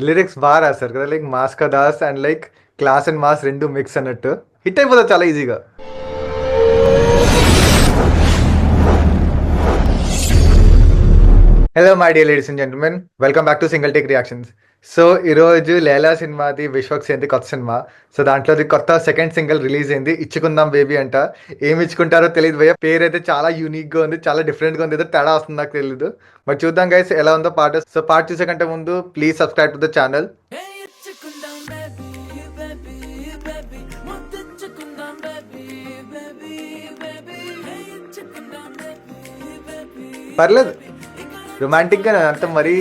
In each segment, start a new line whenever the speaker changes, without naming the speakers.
Lyrics బాగా రాస్తారు కదా, like mass ka Das and like class and mass రెండు మిక్స్ అన్నట్టు హిట్ అయిపోతుంది చాలా ఈజీగా. Hello my dear ladies and gentlemen, welcome back to single take reactions. So ఈరోజు లేలా సినిమాది విశ్వక్ సేన్ది కొత్త సినిమా. సో దాంట్లోది కొత్త సెకండ్ సింగిల్ రిలీజ్ అయింది, ఇచ్చుకుందాం బేబీ అంట. ఏమి ఇచ్చుకుంటారో తెలియదు భయ్య, పేరు అయితే చాలా యూనిక్గా ఉంది, చాలా డిఫరెంట్గా ఉంది, ఏదో తేడా వస్తుంది నాకు తెలియదు. బట్ చూద్దాం గైస్ ఎలా ఉందో పాట. సో పాట చూసే కంటే ముందు please subscribe to the channel. పర్లేదు, రొమాంటిక్గా అంత మరీ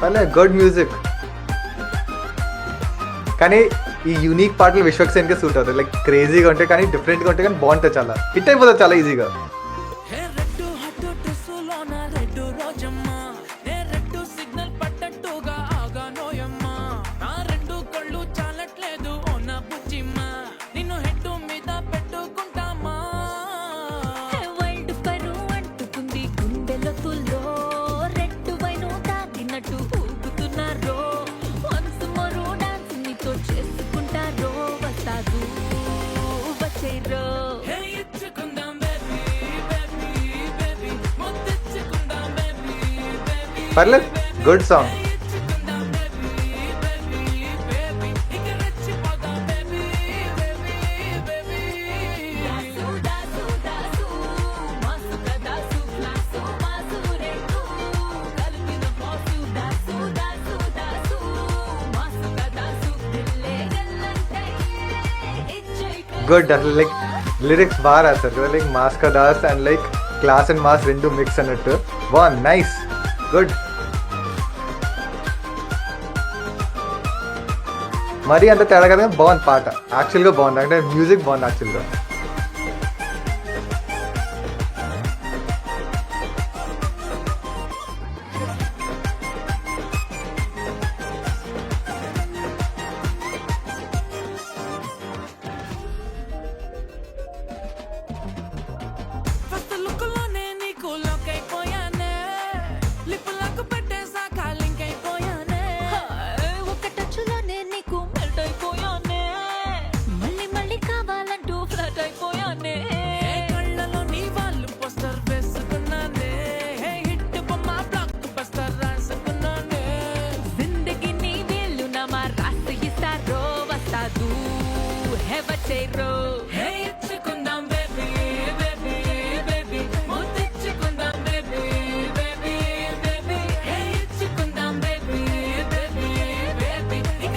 పర్లేదు, గుడ్ మ్యూజిక్. కానీ ఈ యూనిక్ పాటలు విశ్వక్ సేన్కే సూట్ అవుతాయి, లైక్ క్రేజీగా ఉంటాయి కానీ డిఫరెంట్గా ఉంటాయి కానీ బాగుంటాయి, చాలా హిట్ అయిపోతుంది చాలా ఈజీగా. పర్లేదు, గుడ్ సాంగ్. గుడ్, అసలు లైక్ లిరిక్స్ బాగా రాస్తారు కదా, like mass ka Das and like class and mass రెండు మిక్స్ అన్నట్టు బాగుంది, నైస్, గుడ్. మరీ అంత తేడా కదా, బాగుంది పాట, యాక్చువల్గా బాగుంది, అంటే మ్యూజిక్ బాగుంది యాక్చువల్గా.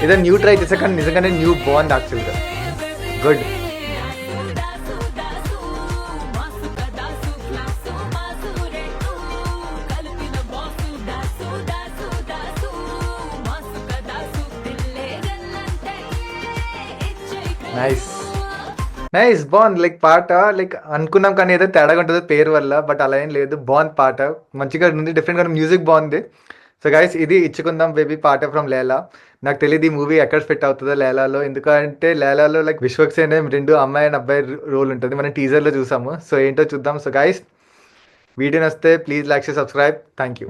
ఏదో న్యూ ట్రై చేసా కానీ నిజంగానే న్యూ బాగుంది యాక్చువల్గా, గుడ్. నైస్ నైస్, బాగుంది. లైక్ పాట లైక్ అనుకున్నాం కానీ ఏదో తేడాగా ఉంటుంది పేరు వల్ల, బట్ అలా ఏం లేదు, బాగుంది పాట, మంచిగా ఉంది, డిఫరెంట్గా మ్యూజిక్ బాగుంది. సో గైస్, ఇది ఇచ్చుకుందాం బేబీ పాట ఫ్రమ్ లేలా. నాకు తెలియదు ఈ మూవీ ఎక్కడ ఫిట్ అవుతుందో లేలాలో, ఎందుకంటే లేలాలో లైక్ విశ్వక్ సేన్ రెండు అమ్మాయి అండ్ అబ్బాయి రోల్ ఉంటుంది, మనం టీజర్లో చూసాము. సో ఏంటో చూద్దాం. సో గైస్, వీడియో వస్తే please like, subscribe. Thank you.